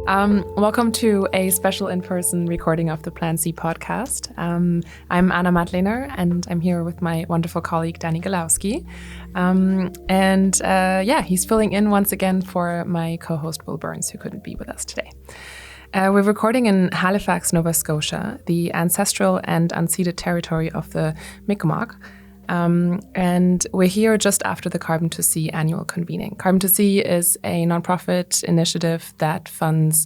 Welcome to a special in-person recording of the Plan C podcast. I'm Anna Madlener, and I'm here with my wonderful colleague, Danny Gawlowski. He's filling in once again for my co-host, Will Burns, who couldn't be with us today. We're recording in Halifax, Nova Scotia, the ancestral and unceded territory of the Mi'kmaq. And we're here just after the Carbon to Sea Annual Convening. Carbon to Sea is a nonprofit initiative that funds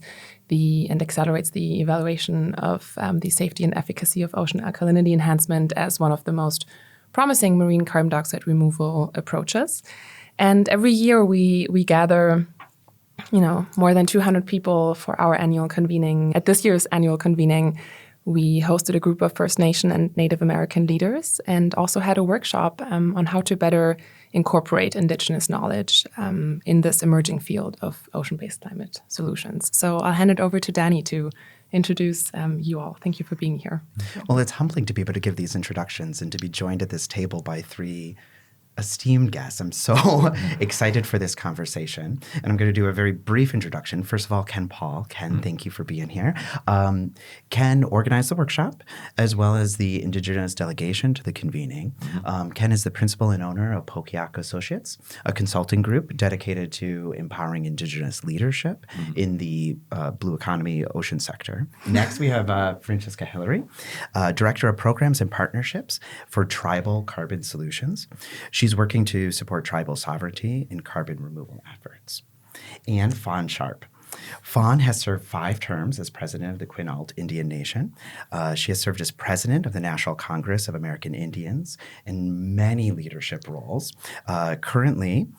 and accelerates the evaluation of the safety and efficacy of ocean alkalinity enhancement as one of the most promising marine carbon dioxide removal approaches. And every year we gather, more than 200 people for our annual convening. At this year's annual convening, we hosted a group of First Nation and Native American leaders and also had a workshop on how to better incorporate Indigenous knowledge in this emerging field of ocean-based climate solutions. So I'll hand it over to Danny to introduce you all. Thank you for being here. Well, it's humbling to be able to give these introductions and to be joined at this table by three esteemed guests. I'm so excited for this conversation. And I'm going to do a very brief introduction. First of all, Ken Paul. Ken, thank you for being here. Ken organized the workshop as well as the Indigenous delegation to the convening. Ken is the principal and owner of Pokiak Associates, a consulting group dedicated to empowering Indigenous leadership in the blue economy ocean sector. Next, we have Francesca Hillery, Director of Programs and Partnerships for Tribal Carbon Solutions. She's working to support tribal sovereignty in carbon removal efforts. And Fawn Sharp. Fawn has served 5 terms as president of the Quinault Indian Nation. She has served as president of the National Congress of American Indians in many leadership roles. Currently,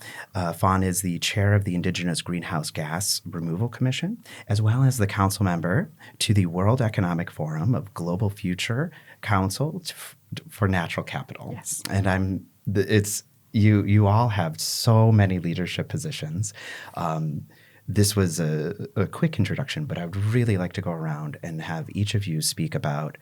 Fawn is the chair of the Indigenous Greenhouse Gas Removal Commission, as well as the council member to the World Economic Forum of Global Future Council for Natural Capital. Yes. And you all have so many leadership positions. This was a quick introduction, but I would really like to go around and have each of you speak about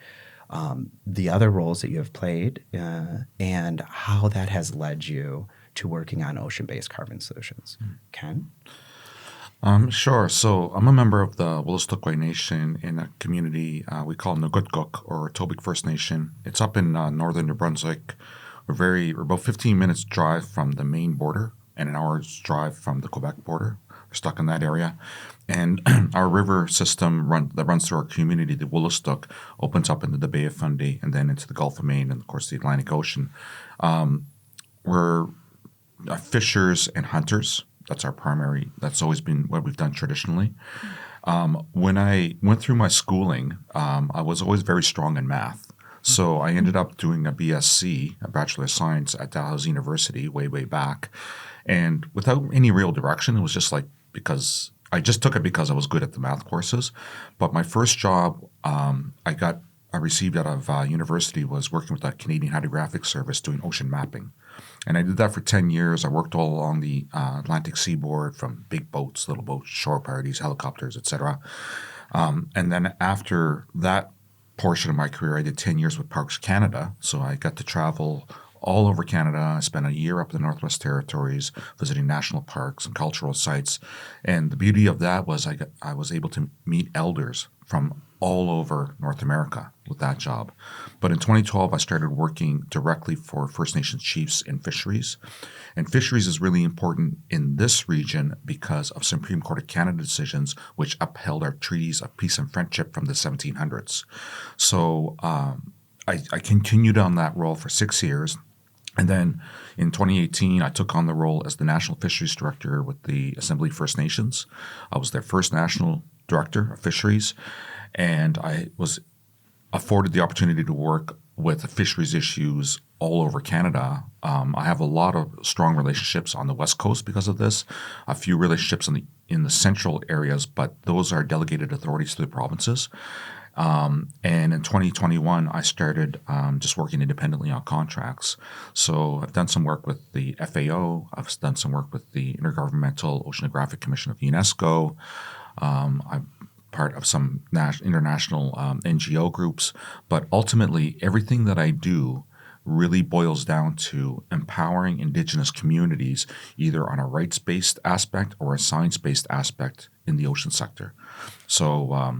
the other roles that you have played and how that has led you to working on ocean-based carbon solutions. Ken? Sure. So I'm a member of the Wolastoqey Nation in a community we call Ngutkuk or Tobique First Nation. It's up in northern New Brunswick. We're about 15 minutes drive from the Maine border and an hour's drive from the Quebec border. We're stuck in that area. And our river system that runs through our community, the Wolastoq, opens up into the Bay of Fundy and then into the Gulf of Maine and, of course, the Atlantic Ocean. We're fishers and hunters. That's always been what we've done traditionally. When I went through my schooling, I was always very strong in math. So I ended up doing a BSc, a Bachelor of Science at Dalhousie University way back. And without any real direction, it was just because I just took it because I was good at the math courses. But my first job I received out of university was working with the Canadian Hydrographic Service doing ocean mapping. And I did that for 10 years. I worked all along the Atlantic seaboard from big boats, little boats, shore parties, helicopters, etc. And then after that portion of my career, I did 10 years with Parks Canada. So I got to travel all over Canada. I spent a year up in the Northwest Territories visiting national parks and cultural sites. And the beauty of that was I was able to meet elders from all over North America with that job. But in 2012, I started working directly for First Nations chiefs in fisheries. And fisheries is really important in this region because of Supreme Court of Canada decisions which upheld our treaties of peace and friendship from the 1700s. So I continued on that role for 6 years. And then in 2018, I took on the role as the National Fisheries Director with the Assembly First Nations. I was their first National Director of Fisheries, and I was afforded the opportunity to work with fisheries issues all over Canada. I have a lot of strong relationships on the West Coast because of this, a few relationships in the central areas, but those are delegated authorities to the provinces. And in 2021, I started just working independently on contracts. So I've done some work with the FAO. I've done some work with the Intergovernmental Oceanographic Commission of UNESCO. I'm part of some international NGO groups. But ultimately, everything that I do really boils down to empowering Indigenous communities, either on a rights-based aspect or a science-based aspect in the ocean sector. So,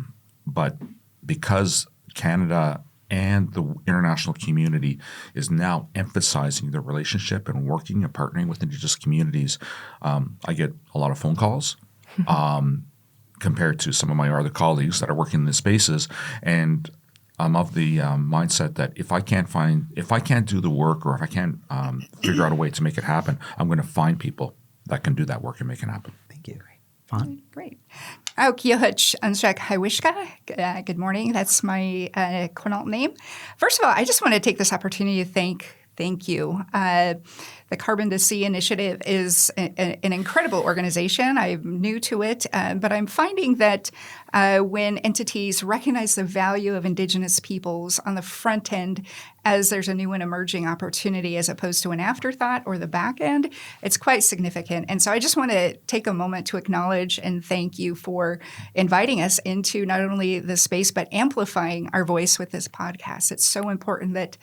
but because Canada and the international community is now emphasizing the relationship and working and partnering with Indigenous communities, I get a lot of phone calls compared to some of my other colleagues that are working in the spaces. And I'm of the mindset that if I can't do the work, or if I can't figure out a way to make it happen, I'm going to find people that can do that work and make it happen. Thank you. Fawn? Great. Good morning. That's my Quinault name. First of all, I just want to take this opportunity to thank you. The Carbon to Sea initiative is an incredible organization. I'm new to it, but I'm finding that when entities recognize the value of Indigenous peoples on the front end as there's a new and emerging opportunity as opposed to an afterthought or the back end, it's quite significant. And so I just want to take a moment to acknowledge and thank you for inviting us into not only the space, but amplifying our voice with this podcast. It's so important that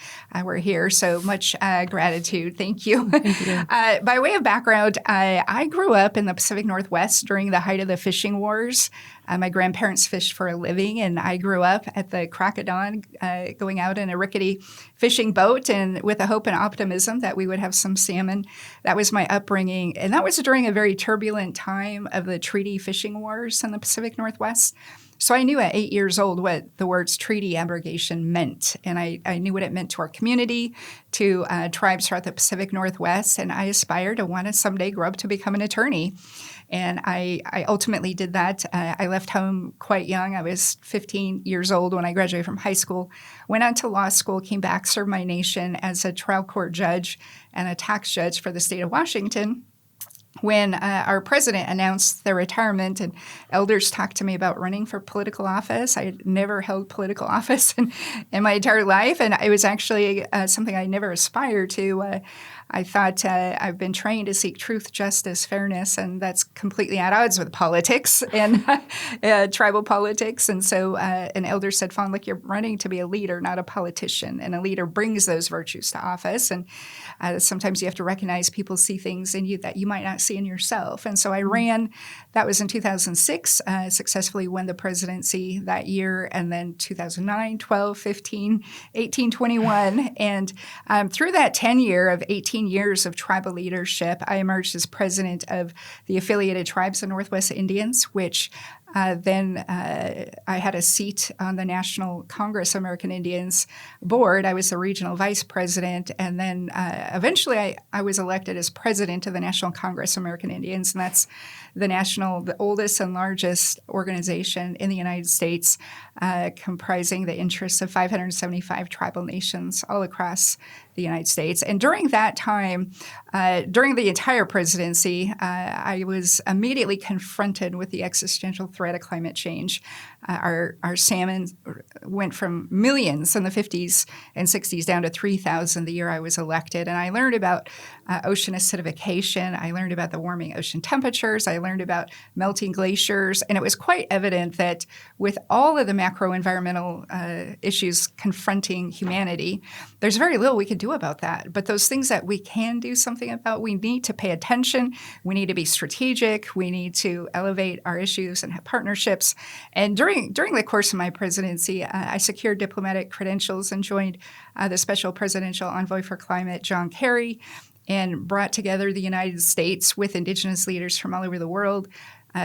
we're here. So much gratitude. Thank you. Thank you. By way of background, I grew up in the Pacific Northwest during the height of the fishing wars. My grandparents fished for a living, and I grew up at the crack of dawn going out in a rickety fishing boat and with a hope and optimism that we would have some salmon. That was my upbringing, and that was during a very turbulent time of the treaty fishing wars in the Pacific Northwest. So I knew at 8 years old what the words treaty abrogation meant, and I knew what it meant to our community, to tribes throughout the Pacific Northwest, and I aspired to want to someday grow up to become an attorney. And I ultimately did that. I left home quite young. I was 15 years old when I graduated from high school, went on to law school, came back, served my nation as a trial court judge and a tax judge for the state of Washington. When our president announced their retirement and elders talked to me about running for political office, I had never held political office in my entire life, and it was actually something I never aspired to. I thought I've been trained to seek truth, justice, fairness, and that's completely at odds with politics and tribal politics. And so an elder said, Fawn, look, you're running to be a leader, not a politician, and a leader brings those virtues to office. And sometimes you have to recognize people see things in you that you might not see in yourself. And so I ran. That was in 2006, successfully won the presidency that year, and then 2009, 12, 15, 18, 21. And through that tenure of 18 years of tribal leadership, I emerged as president of the Affiliated Tribes of Northwest Indians, which then I had a seat on the National Congress of American Indians board. I was the regional vice president, and then eventually I was elected as president of the National Congress of American Indians, and that's the oldest and largest organization in the United States, comprising the interests of 575 tribal nations all across the United States. And during that time, during the entire presidency, I was immediately confronted with the existential threat of climate change. Our salmon went from millions in the 50s and 60s down to 3,000 the year I was elected. And I learned about ocean acidification. I learned about the warming ocean temperatures. I learned about melting glaciers. And it was quite evident that with all of the macro environmental issues confronting humanity, there's very little we can do about that. But those things that we can do something about, we need to pay attention. We need to be strategic. We need to elevate our issues and have partnerships. And during the course of my presidency, I secured diplomatic credentials and joined the Special Presidential Envoy for Climate, John Kerry, and brought together the United States with Indigenous leaders from all over the world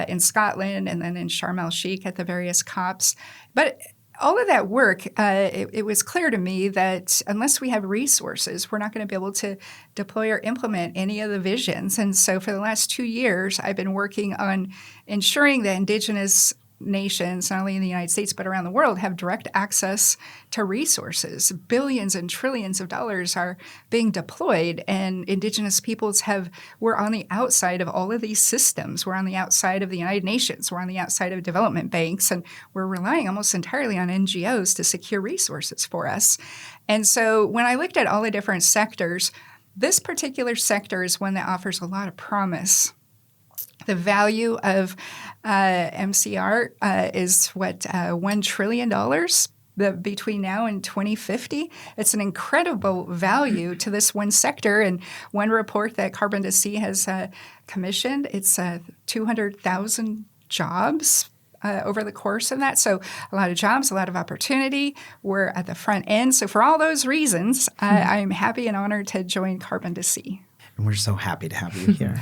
in Scotland and then in Sharm el-Sheikh at the various COPs. But all of that work, it was clear to me that unless we have resources, we're not going to be able to deploy or implement any of the visions. And so for the last 2 years, I've been working on ensuring that Indigenous nations, not only in the United States but around the world, have direct access to resources. Billions and trillions of dollars are being deployed, and Indigenous peoples we're on the outside of all of these systems. We're on the outside of the United Nations. We're on the outside of development banks, and we're relying almost entirely on NGOs to secure resources for us. And so when I looked at all the different sectors, this particular sector is one that offers a lot of promise. The value of MCR is $1 trillion between now and 2050. It's an incredible value to this one sector. And one report that Carbon to Sea has commissioned, it's 200,000 jobs over the course of that. So a lot of jobs, a lot of opportunity. We're at the front end. So for all those reasons, I'm happy and honored to join Carbon to Sea. And we're so happy to have you here.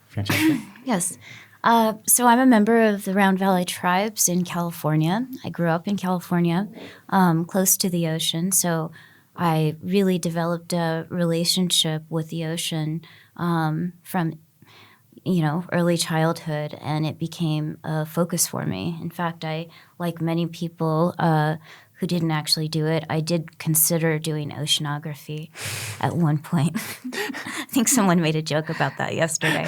Francesca? Yes. So I'm a member of the Round Valley Tribes in California. I grew up in California, close to the ocean. So I really developed a relationship with the ocean from early childhood, and it became a focus for me. In fact, I, like many people who didn't actually do it, I did consider doing oceanography at one point. I think someone made a joke about that yesterday.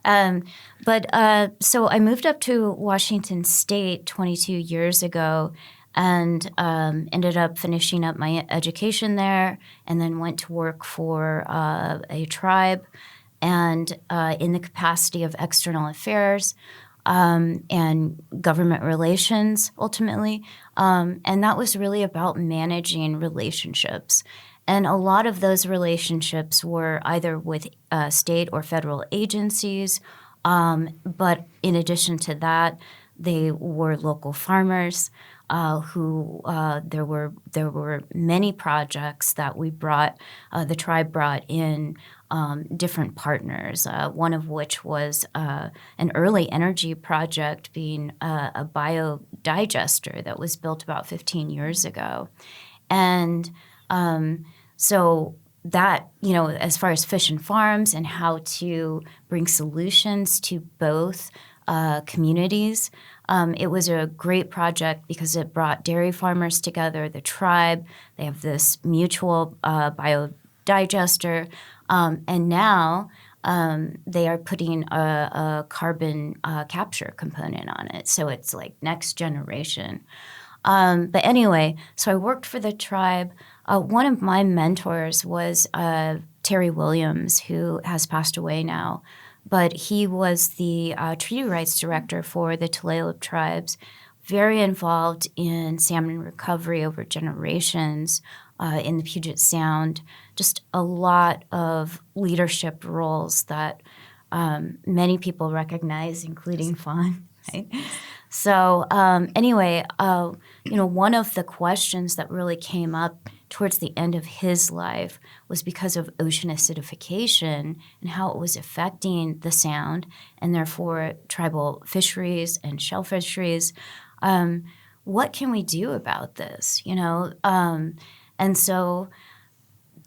So I moved up to Washington State 22 years ago and ended up finishing up my education there, and then went to work for a tribe and in the capacity of external affairs and government relations, ultimately. And that was really about managing relationships. And a lot of those relationships were either with state or federal agencies, but in addition to that, they were local farmers who there were many projects that we brought, the tribe brought in different partners, one of which was an early energy project being a biodigester that was built about 15 years ago. And so that, as far as fish and farms and how to bring solutions to both communities, it was a great project because it brought dairy farmers together, the tribe. They have this mutual biodigester. And now they are putting a carbon capture component on it. So it's like next generation. But anyway, so I worked for the tribe. One of my mentors was Terry Williams, who has passed away now. But he was the treaty rights director for the Tulalip tribes, very involved in salmon recovery over generations in the Puget Sound. Just a lot of leadership roles that many people recognize, including Fawn. Right? So anyway, one of the questions that really came up towards the end of his life was because of ocean acidification and how it was affecting the Sound and therefore tribal fisheries and shell fisheries. What can we do about this? And so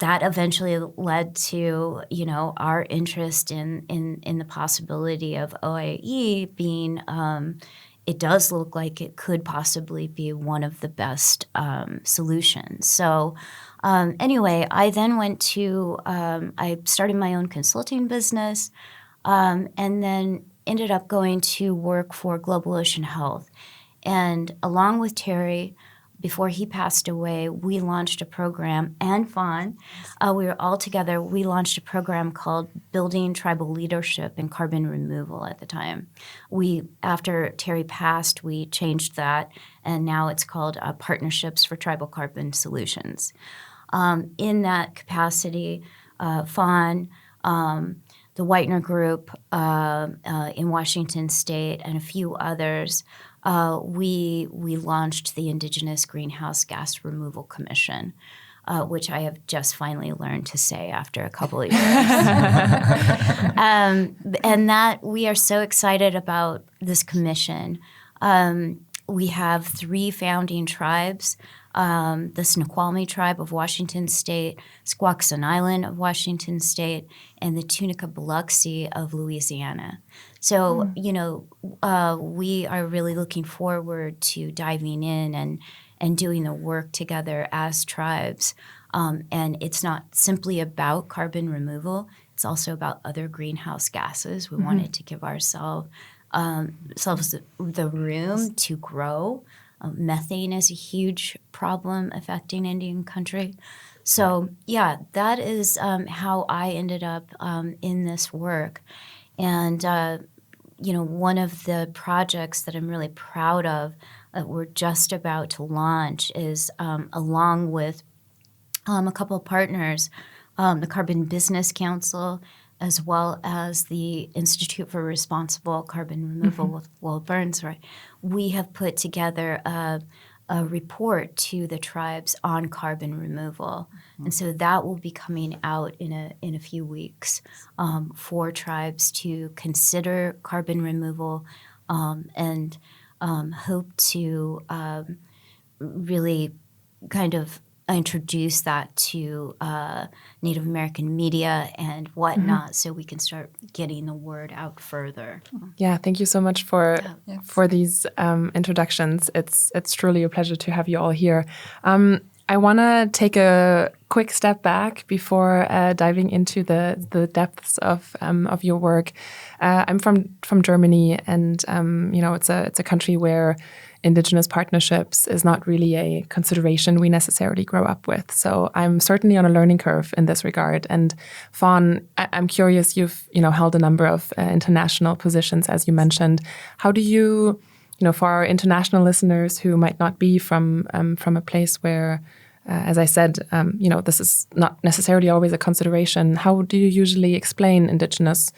that eventually led to, our interest in the possibility of OAE being, it does look like it could possibly be one of the best solutions. So anyway, I then went to, I started my own consulting business and then ended up going to work for Global Ocean Health. And along with Terry, before he passed away, we launched a program, and Fawn, we were all together, we launched a program called Building Tribal Leadership in Carbon Removal at the time. After Terry passed, we changed that, and now it's called Partnerships for Tribal Carbon Solutions. In that capacity, Fawn, the Whitener Group in Washington State, and a few others, we launched the Indigenous Greenhouse Gas Removal Commission, which I have just finally learned to say after a couple of years. And that we are so excited about this commission. We have 3 founding tribes, the Snoqualmie tribe of Washington State, Squaxin Island of Washington State, and the Tunica Biloxi of Louisiana. So, we are really looking forward to diving in and doing the work together as tribes. And it's not simply about carbon removal. It's also about other greenhouse gases. We wanted to give ourselves the room to grow. Methane is a huge problem affecting Indian country. So, yeah, that is how I ended up in this work. And, one of the projects that I'm really proud of that we're just about to launch is, along with a couple of partners, the Carbon Business Council as well as the Institute for Responsible Carbon Removal with Will Burns, right? We have put together a report to the tribes on carbon removal. And so that will be coming out in a few weeks for tribes to consider carbon removal and hope to really kind of introduce that to Native American media and whatnot, so we can start getting the word out further. Yeah, thank you so much for these introductions. It's truly a pleasure to have you all here. I want to take a quick step back before diving into the depths of your work. I'm from Germany, and it's a country where Indigenous partnerships is not really a consideration we necessarily grow up with. So I'm certainly on a learning curve in this regard. And Fawn, I'm curious, you've held a number of international positions, as you mentioned. How do you, for our international listeners who might not be from a place where, as I said, this is not necessarily always a consideration, how do you usually explain Indigenous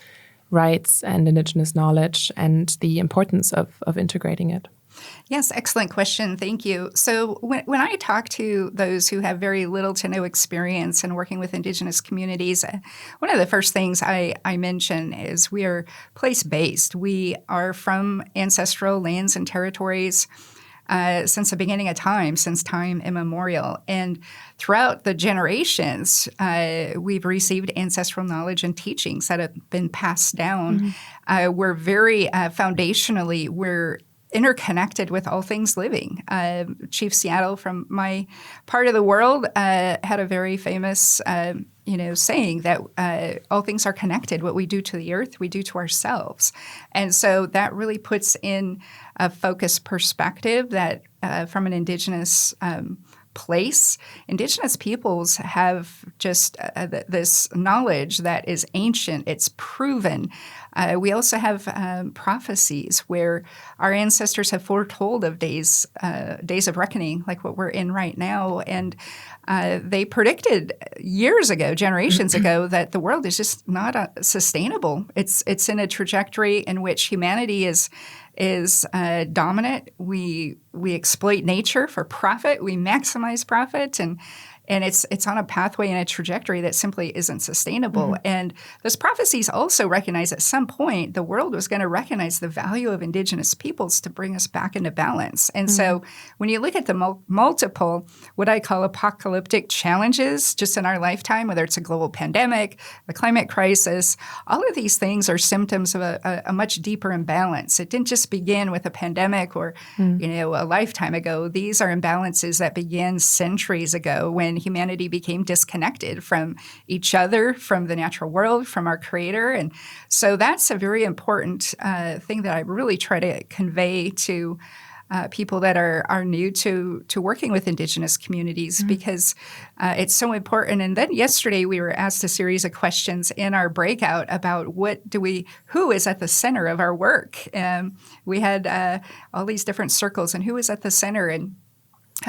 rights and Indigenous knowledge and the importance of integrating it? Yes, excellent question. Thank you. So when I talk to those who have very little to no experience in working with Indigenous communities, one of the first things I mention is we are place-based. We are from ancestral lands and territories since the beginning of time, since time immemorial. And throughout the generations, we've received ancestral knowledge and teachings that have been passed down. We're very foundationally, we're interconnected with all things living. Chief Seattle from my part of the world had a very famous saying that all things are connected. What we do to the earth, we do to ourselves. And so that really puts in a focused perspective that from an Indigenous place, Indigenous peoples have just this knowledge that is ancient, it's proven. We also have prophecies where our ancestors have foretold of days of reckoning, like what we're in right now. And they predicted years ago, generations ago, that the world is just not sustainable. It's in a trajectory in which humanity is dominant. We exploit nature for profit. We maximize profit, and it's on a pathway and a trajectory that simply isn't sustainable. And those prophecies also recognize at some point the world was going to recognize the value of Indigenous peoples to bring us back into balance. And so when you look at the multiple, what I call apocalyptic challenges just in our lifetime, whether it's a global pandemic, the climate crisis, all of these things are symptoms of a much deeper imbalance. It didn't just begin with a pandemic or a lifetime ago. These are imbalances that began centuries ago when humanity became disconnected from each other, from the natural world, from our Creator. And so that's a very important thing that I really try to convey to people that are new to working with Indigenous communities because it's so important. And then yesterday we were asked a series of questions in our breakout about who is at the center of our work. We had all these different circles and who is at the center. And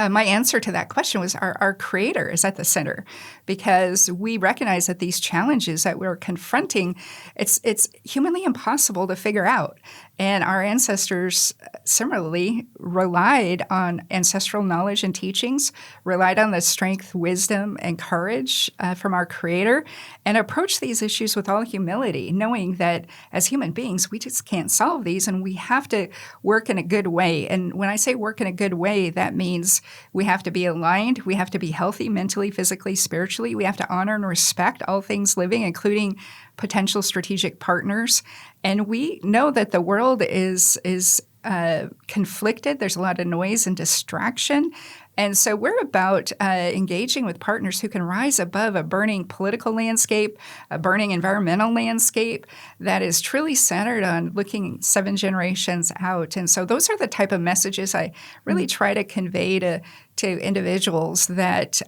my answer to that question was our Creator is at the center, because we recognize that these challenges that we're confronting, it's humanly impossible to figure out. And our ancestors similarly relied on ancestral knowledge and teachings, relied on the strength, wisdom, and courage from our Creator, and approached these issues with all humility, knowing that as human beings, we just can't solve these, and we have to work in a good way. And when I say work in a good way, that means we have to be aligned, we have to be healthy mentally, physically, spiritually. We have to honor and respect all things living, including potential strategic partners. And we know that the world is conflicted. There's a lot of noise and distraction. And so we're about engaging with partners who can rise above a burning political landscape, a burning environmental landscape that is truly centered on looking 7 generations out. And so those are the type of messages I really try to convey to individuals, that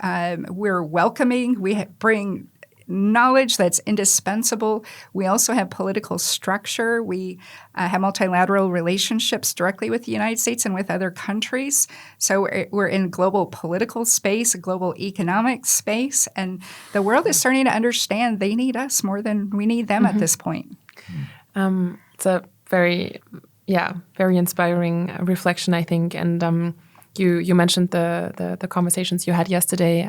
we're welcoming. We bring knowledge that's indispensable. We also have political structure. We have multilateral relationships directly with the United States and with other countries. So we're in global political space, a global economic space, and the world is starting to understand they need us more than we need them at this point. It's a very inspiring reflection, I think. And you mentioned the conversations you had yesterday.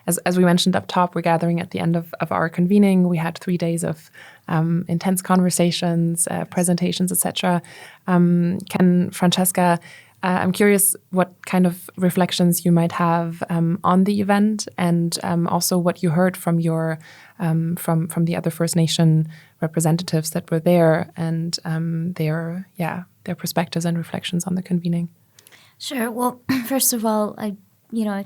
As we mentioned up top, we're gathering at the end of our convening. We had 3 days of intense conversations, presentations, etc. Francesca, I'm curious what kind of reflections you might have on the event, and also what you heard from your from the other First Nation representatives that were there, and their perspectives and reflections on the convening. Sure. Well, first of all, I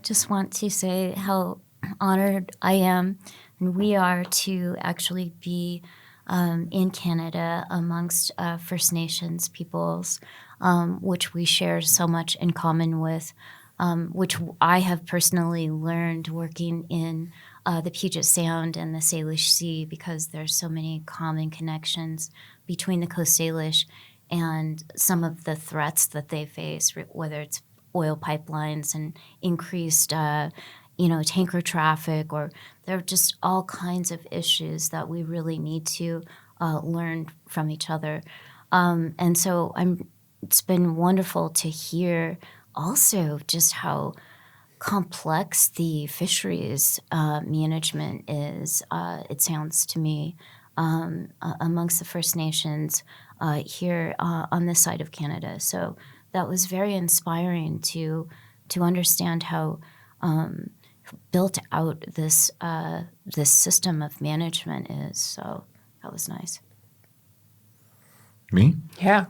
just want to say how honored I am, and we are, to actually be in Canada amongst First Nations peoples, which we share so much in common with, which I have personally learned working in the Puget Sound and the Salish Sea, because there's so many common connections between the Coast Salish and some of the threats that they face, whether it's oil pipelines and increased, tanker traffic, or there are just all kinds of issues that we really need to learn from each other. And so it's been wonderful to hear also just how complex the fisheries management is, it sounds to me, amongst the First Nations here on this side of Canada. So that was very inspiring to understand how built out this system of management is. So that was nice. Me? Yeah.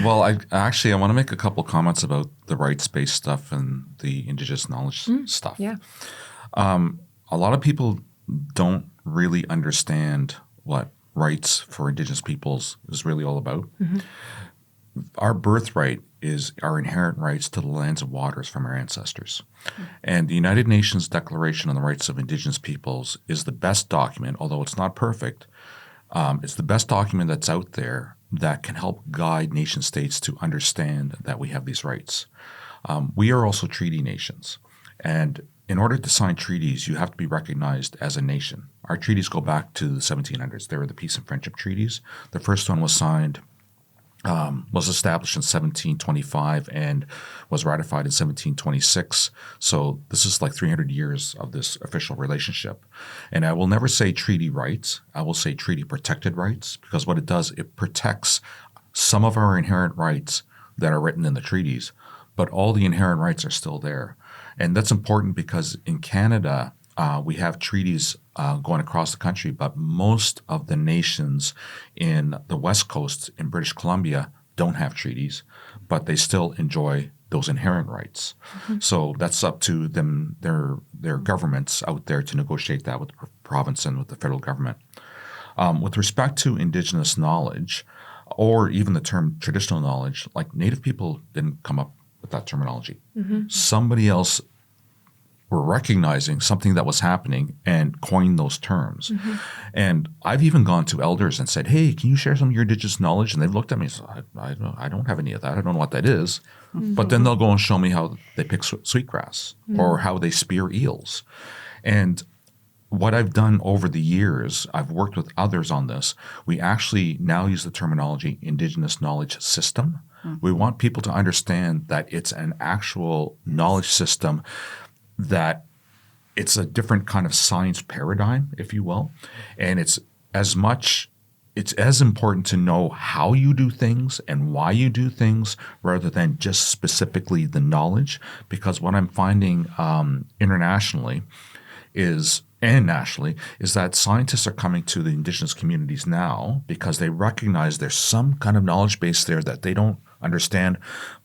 Well, I want to make a couple comments about the rights-based stuff and the Indigenous knowledge stuff. Yeah. A lot of people don't really understand what rights for Indigenous peoples is really all about. Mm-hmm. Our birthright is our inherent rights to the lands and waters from our ancestors. Mm-hmm. And the United Nations Declaration on the Rights of Indigenous Peoples is the best document, although it's not perfect. It's the best document that's out there that can help guide nation states to understand that we have these rights. We are also treaty nations. And in order to sign treaties, you have to be recognized as a nation. Our treaties go back to the 1700s. They were the Peace and Friendship Treaties. The first one was established in 1725 and was ratified in 1726. So this is like 300 years of this official relationship. And I will never say treaty rights. I will say treaty protected rights, because what it does, it protects some of our inherent rights that are written in the treaties, but all the inherent rights are still there. And that's important because in Canada, we have treaties going across the country, but most of the nations in the West Coast in British Columbia don't have treaties, but they still enjoy those inherent rights. Mm-hmm. So that's up to them, their governments out there to negotiate that with the province and with the federal government. With respect to Indigenous knowledge, or even the term traditional knowledge, like Native people didn't come up with that terminology. Mm-hmm. Somebody else were recognizing something that was happening and coined those terms. Mm-hmm. And I've even gone to elders and said, hey, can you share some of your Indigenous knowledge? And they've looked at me and said, I don't have any of that. I don't know what that is. Mm-hmm. But then they'll go and show me how they pick sweetgrass or how they spear eels. And what I've done over the years, I've worked with others on this. We actually now use the terminology Indigenous knowledge system. Mm-hmm. We want people to understand that it's an actual knowledge system, that it's a different kind of science paradigm, if you will. And it's as important to know how you do things and why you do things rather than just specifically the knowledge. Because what I'm finding internationally and nationally is that scientists are coming to the Indigenous communities now because they recognize there's some kind of knowledge base there that they don't understand,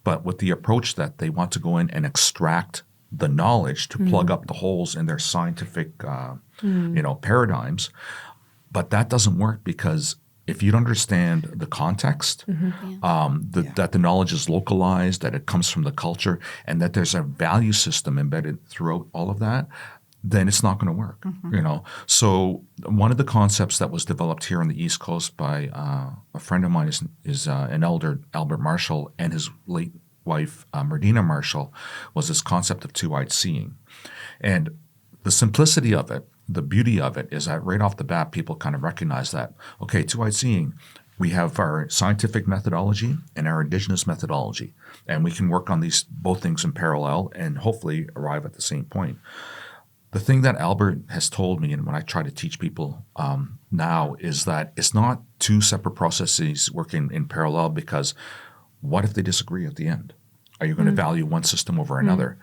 but with the approach that they want to go in and extract the knowledge to plug up the holes in their scientific paradigms. But that doesn't work, because if you don't understand the context, that the knowledge is localized, that it comes from the culture, and that there's a value system embedded throughout all of that, then it's not going to work, you know. So one of the concepts that was developed here on the East Coast by a friend of mine is an elder, Albert Marshall, and his late wife, Merdina Marshall, was this concept of two-eyed seeing. And the simplicity of it, the beauty of it, is that right off the bat, people kind of recognize that, okay, two-eyed seeing, we have our scientific methodology and our Indigenous methodology, and we can work on these both things in parallel and hopefully arrive at the same point. The thing that Albert has told me, and when I try to teach people now, is that it's not two separate processes working in parallel, because what if they disagree at the end? Are you going to value one system over another?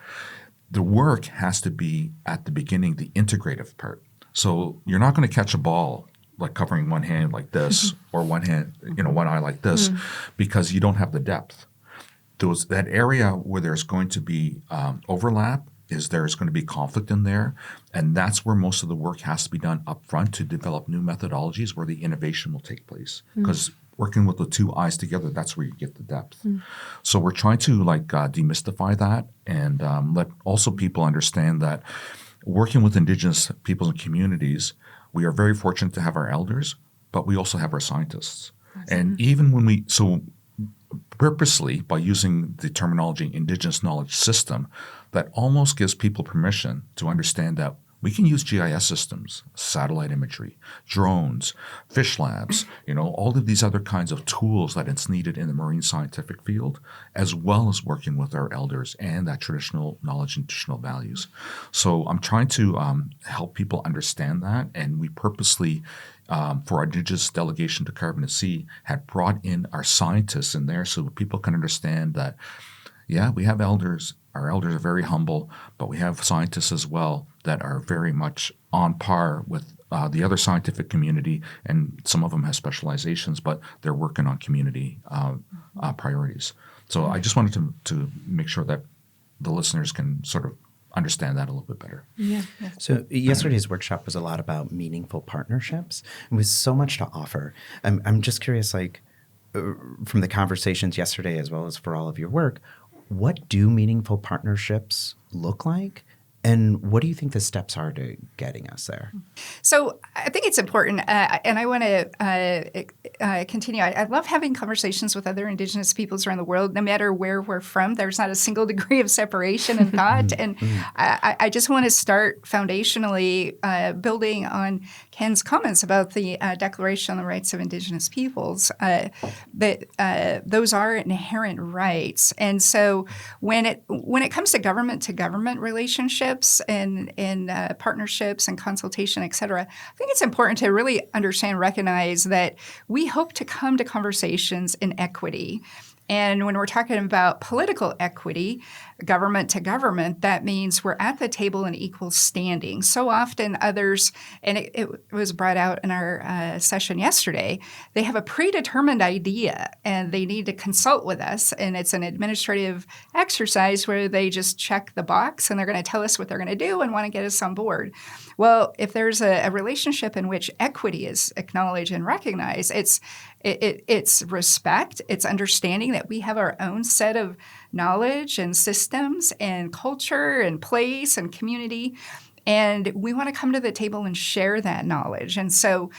The work has to be at the beginning, the integrative part. So you're not going to catch a ball like covering one hand like this or one hand, one eye like this, because you don't have the depth. That area where there's going to be overlap, there's going to be conflict in there, and that's where most of the work has to be done up front to develop new methodologies where the innovation will take place. Because working with the two eyes together, that's where you get the depth. So we're trying to demystify that and let also people understand that working with Indigenous peoples and communities, we are very fortunate to have our elders, but we also have our scientists. And even when purposely, by using the terminology Indigenous knowledge system, that almost gives people permission to understand that we can use GIS systems, satellite imagery, drones, fish labs, all of these other kinds of tools that it's needed in the marine scientific field, as well as working with our elders and that traditional knowledge and traditional values. So I'm trying to help people understand that, and we purposely for our Indigenous delegation to Carbon at Sea, had brought in our scientists in there so people can understand that, yeah, we have elders. Our elders are very humble, but we have scientists as well that are very much on par with the other scientific community, and some of them have specializations, but they're working on community priorities. So I just wanted to make sure that the listeners can sort of understand that a little bit better. Yeah. So yesterday's workshop was a lot about meaningful partnerships, and with so much to offer. I'm just curious, from the conversations yesterday as well as for all of your work, what do meaningful partnerships look like? And what do you think the steps are to getting us there? So I think it's important, and I want to continue. I love having conversations with other Indigenous peoples around the world, no matter where we're from. There's not a single degree of separation in thought. And I just want to start foundationally building on Ken's comments about the Declaration on the Rights of Indigenous Peoples. That those are inherent rights. And so when it comes to government relationships, and partnerships and consultation, et cetera, I think it's important to really understand, recognize that we hope to come to conversations in equity. And when we're talking about political equity, government to government, that means we're at the table in equal standing. So often others, and it was brought out in our session yesterday, they have a predetermined idea and they need to consult with us. And it's an administrative exercise where they just check the box and they're going to tell us what they're going to do and want to get us on board. Well, if there's a relationship in which equity is acknowledged and recognized, it's respect, it's understanding that we have our own set of knowledge and systems and culture and place and community. And we want to come to the table and share that knowledge. And so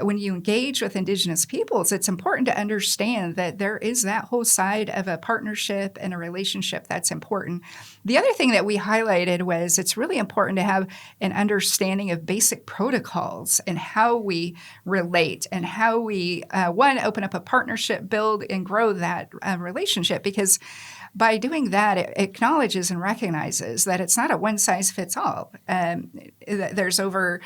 when you engage with Indigenous peoples, it's important to understand that there is that whole side of a partnership and a relationship that's important. The other thing that we highlighted was it's really important to have an understanding of basic protocols and how we relate and how we, open up a partnership, build and grow that relationship, because by doing that, it acknowledges and recognizes that it's not a one-size-fits-all. There's over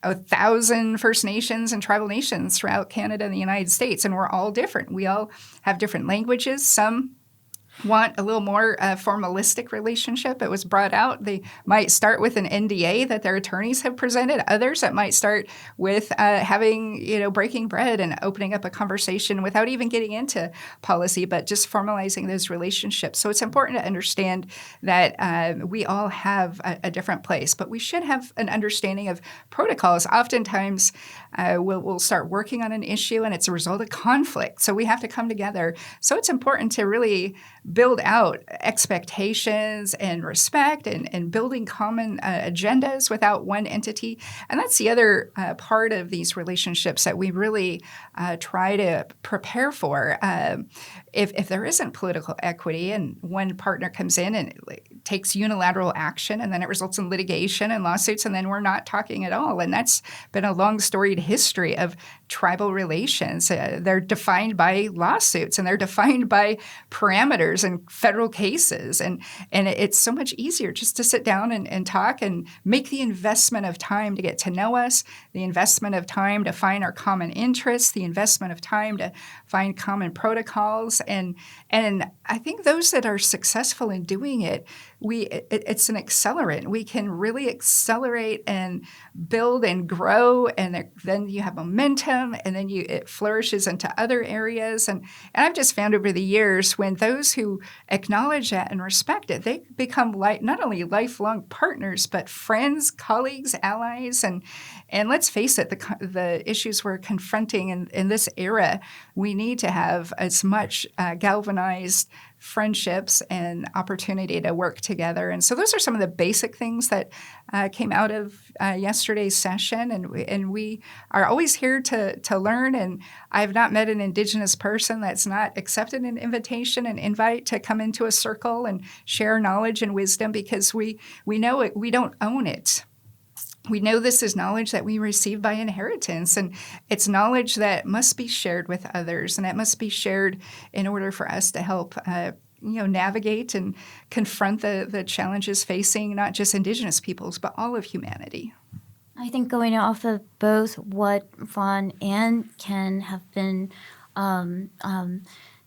1,000 First Nations and tribal nations throughout Canada and the United States, and we're all different. We all have different languages. Some want a little more formalistic relationship. It was brought out. They might start with an NDA that their attorneys have presented. Others that might start with breaking bread and opening up a conversation without even getting into policy, but just formalizing those relationships. So it's important to understand that we all have a different place, but we should have an understanding of protocols. Oftentimes, we'll start working on an issue and it's a result of conflict. So we have to come together. So it's important to really build out expectations and respect and building common agendas without one entity. And that's the other part of these relationships that we really try to prepare for. If there isn't political equity and one partner comes in and takes unilateral action and then it results in litigation and lawsuits and then we're not talking at all. And that's been a long storied history of tribal relations. They're defined by lawsuits and they're defined by parameters and federal cases. And it's so much easier just to sit down and talk and make the investment of time to get to know us, the investment of time to find our common interests, the investment of time to find common protocols. And I think those that are successful in doing it, it's an accelerant. We can really accelerate and build and grow, and then you have momentum, and then it flourishes into other areas. And I've just found over the years when those who acknowledge that and respect it, they become not only lifelong partners, but friends, colleagues, allies. And let's face it, the issues we're confronting in this era, we need to have as much galvanized friendships and opportunity to work together. And so those are some of the basic things that came out of yesterday's session. And we are always here to learn. And I've not met an Indigenous person that's not accepted an invitation and invite to come into a circle and share knowledge and wisdom, because we know it. We don't own it. We know this is knowledge that we receive by inheritance, and it's knowledge that must be shared with others, and it must be shared in order for us to help navigate and confront the challenges facing not just Indigenous peoples, but all of humanity. I think going off of both what Fawn and Ken have been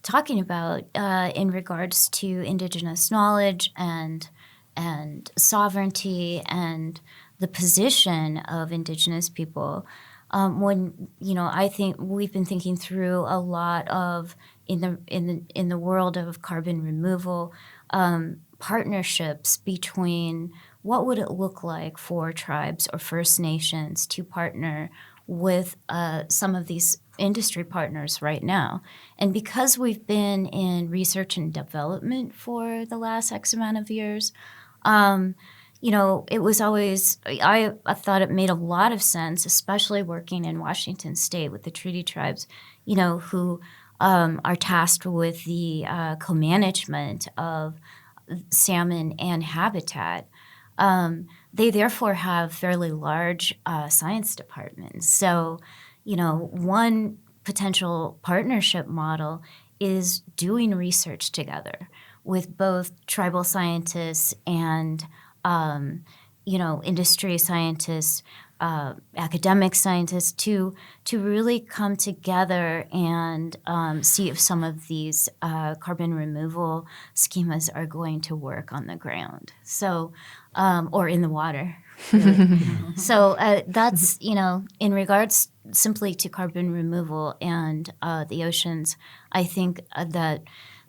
talking about in regards to Indigenous knowledge and sovereignty and the position of Indigenous people, I think we've been thinking through a lot of in the world of carbon removal, partnerships between what would it look like for tribes or First Nations to partner with some of these industry partners right now. And because we've been in research and development for the last X amount of years, it was always, I thought it made a lot of sense, especially working in Washington State with the treaty tribes, who are tasked with the co-management of salmon and habitat. They therefore have fairly large science departments. So, one potential partnership model is doing research together with both tribal scientists and industry scientists, academic scientists, to really come together and see if some of these carbon removal schemas are going to work on the ground, or in the water. Really. So that's, in regards simply to carbon removal and the oceans, I think that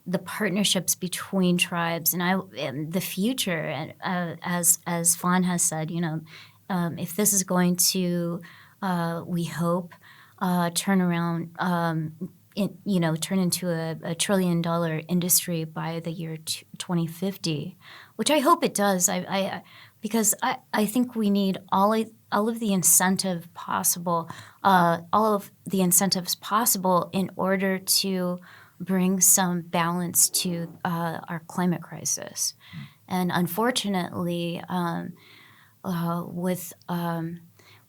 the partnerships between tribes and the future, as Fawn has said, if this is going to, we hope, turn into a $1 trillion industry by the year 2050, which I hope it does. Because I think we need all of the incentive possible, in order to bring some balance to our climate crisis. And unfortunately, with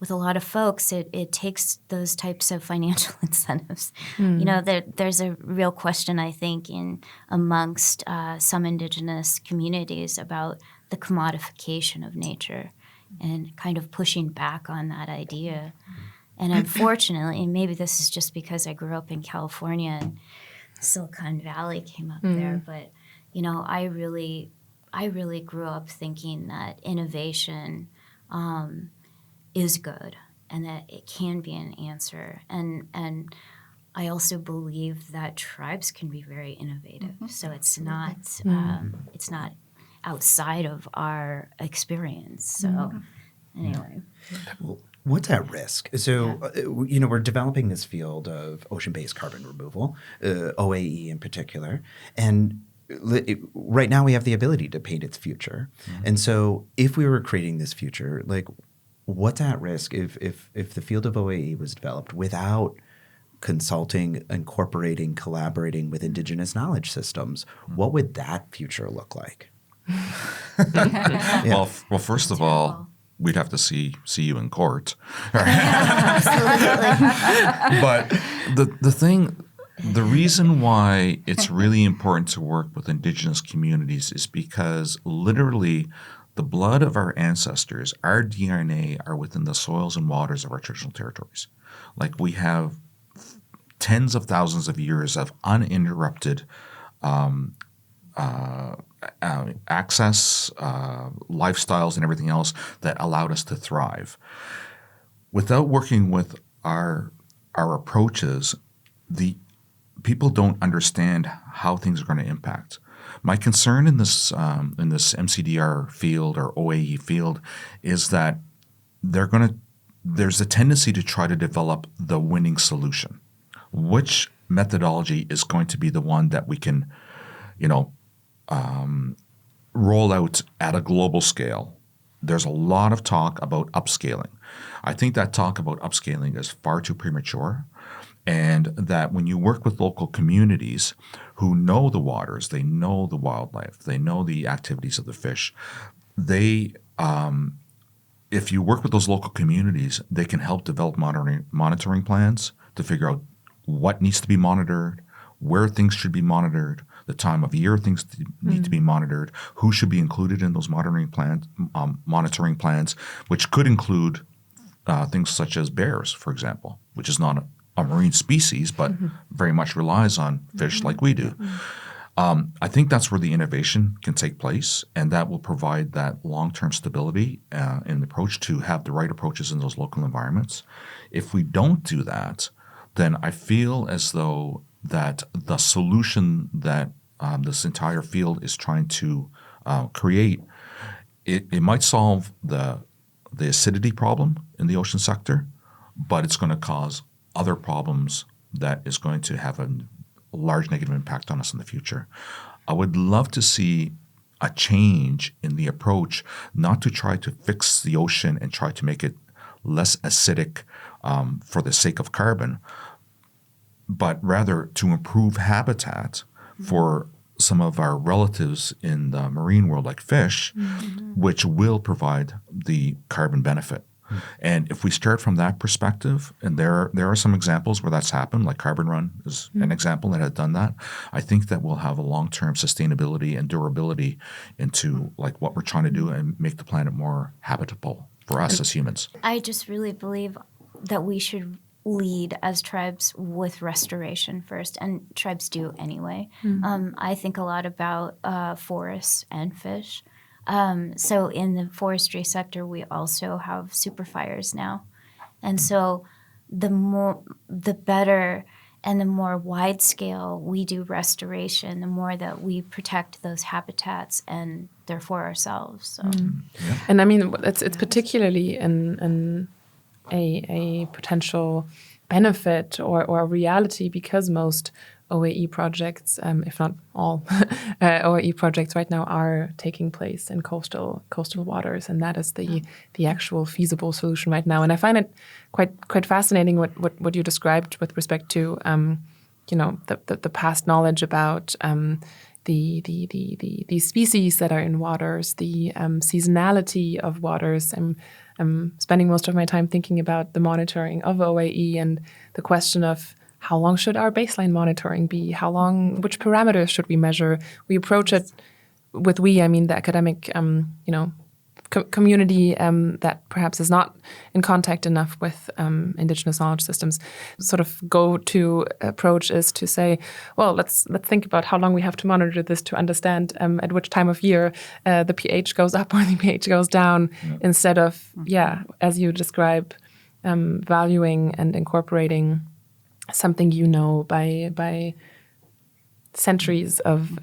a lot of folks, it takes those types of financial incentives. There's a real question, I think, amongst some Indigenous communities about the commodification of nature and kind of pushing back on that idea. And unfortunately, and maybe this is just because I grew up in California and Silicon Valley came up there, but I really grew up thinking that innovation is good and that it can be an answer, and I also believe that tribes can be very innovative. So it's not outside of our experience. So anyway. Well, what's at risk? So, we're developing this field of ocean-based carbon removal, OAE in particular, and right now we have the ability to paint its future. And so if we were creating this future, like what's at risk if the field of OAE was developed without consulting, incorporating, collaborating with Indigenous knowledge systems? What would that future look like? Well, first of all, we'd have to see you in court. Absolutely. But the reason why it's really important to work with Indigenous communities is because literally the blood of our ancestors, our DNA, are within the soils and waters of our traditional territories. Like we have tens of thousands of years of uninterrupted access, lifestyles, and everything else that allowed us to thrive. Without working with our approaches, the people don't understand how things are going to impact. My concern in this MCDR field or OAE field is that there's a tendency to try to develop the winning solution. Which methodology is going to be the one that we can, roll out at a global scale? There's a lot of talk about upscaling. I think that talk about upscaling is far too premature, and that when you work with local communities who know the waters, they know the wildlife, they know the activities of the fish, if you work with those local communities, they can help develop monitoring plans to figure out what needs to be monitored, where things should be monitored, the time of year things need to be monitored, who should be included in those monitoring plans, which could include things such as bears, for example, which is not a marine species, but very much relies on fish like we do. I think that's where the innovation can take place, and that will provide that long-term stability in the approach to have the right approaches in those local environments. If we don't do that, then I feel as though that the solution that this entire field is trying to create, it might solve the acidity problem in the ocean sector, but it's going to cause other problems that is going to have a large negative impact on us in the future. I would love to see a change in the approach, not to try to fix the ocean and try to make it less acidic for the sake of carbon, but rather to improve habitat for some of our relatives in the marine world like fish, which will provide the carbon benefit. And if we start from that perspective, and there are some examples where that's happened, like Carbon Run is an example that had done that, I think that we'll have a long-term sustainability and durability into like what we're trying to do and make the planet more habitable for us as humans. I just really believe that we should lead as tribes with restoration first, and tribes do anyway. I think a lot about forests and fish. So in the forestry sector, we also have super fires now. And so the better and the more wide scale we do restoration, the more that we protect those habitats and therefore ourselves. So. Yeah. And I mean, it's particularly a potential benefit or a reality because most OAE projects, if not all OAE projects right now, are taking place in coastal waters, and that is the actual feasible solution right now. And I find it quite fascinating what you described with respect to the past knowledge about the species that are in waters, the seasonality of waters. I'm spending most of my time thinking about the monitoring of OAE and the question of how long should our baseline monitoring be? Which parameters should we measure? We approach it with I mean the academic, community that perhaps is not in contact enough with Indigenous knowledge systems. Sort of go-to approach is to say, well, let's think about how long we have to monitor this to understand at which time of year the pH goes up or the pH goes down, instead of, as you describe, valuing and incorporating something by centuries of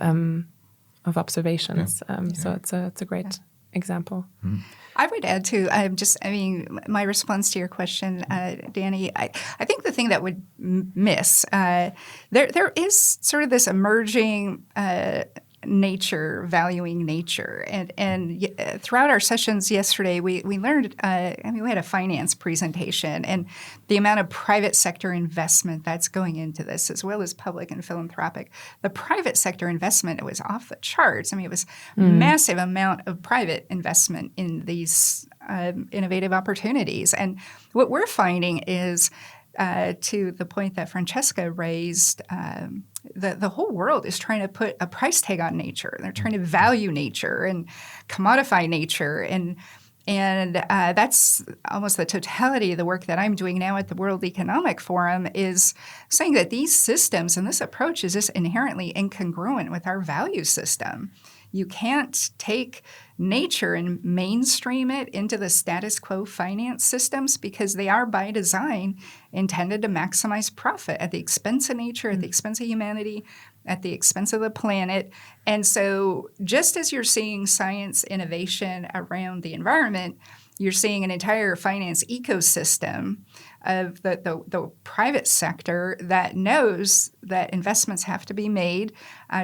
observations. So it's a great example. I would add too. My response to your question, Danny. I think the thing that would miss there is sort of this emerging nature, valuing nature. And throughout our sessions yesterday, we learned, we had a finance presentation and the amount of private sector investment that's going into this, as well as public and philanthropic. The private sector investment, it was off the charts. It was massive amount of private investment in these innovative opportunities. And what we're finding is, to the point that Francesca raised, the whole world is trying to put a price tag on nature. They're trying to value nature and commodify nature. And that's almost the totality of the work that I'm doing now at the World Economic Forum, is saying that these systems and this approach is just inherently incongruent with our value system. You can't take nature and mainstream it into the status quo finance systems, because they are by design intended to maximize profit at the expense of nature, at the expense of humanity, at the expense of the planet. And so just as you're seeing science innovation around the environment, you're seeing an entire finance ecosystem of the private sector that knows that investments have to be made.